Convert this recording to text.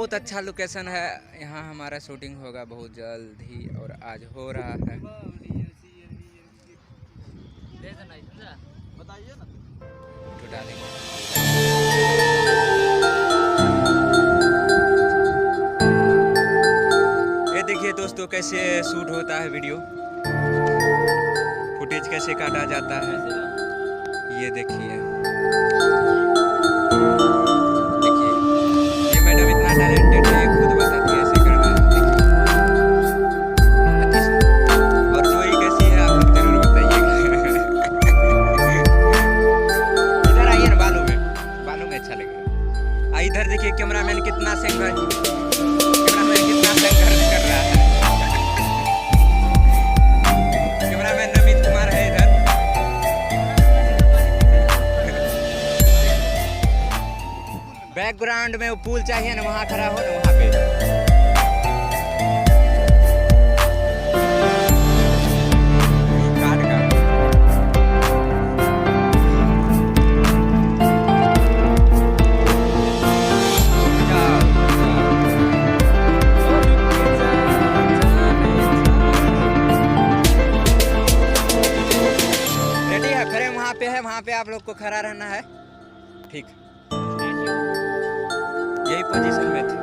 बहुत अच्छा लोकेशन है। यहाँ हमारा शूटिंग होगा बहुत जल्द ही और आज हो रहा है। बताइए ना तो डालेंगे। ये देखिए दोस्तों कैसे शूट होता है वीडियो, फुटेज कैसे काटा जाता है। ये देखिए ये मैडम इतना टैलेंटेड है, खुद बताती है ऐसे करना है। देखिए और जोई कैसी है आप लोग जरूर बताइएगा। इधर आइए ना, बालों में अच्छा लगेगा। इधर देखिए कैमरामैन कितना संघर्ष कर रहा है। कैमरामैन नमित कुमार है इधर। बैकग्राउंड में वो पुल चाहिए ना, वहाँ खड़ा हो ना, वहाँ पे। काट काट रेडी है, फ्रेम वहाँ पे है, वहाँ पे आप लोग को खड़ा रहना है। ठीक, यही पोजीशन में थे।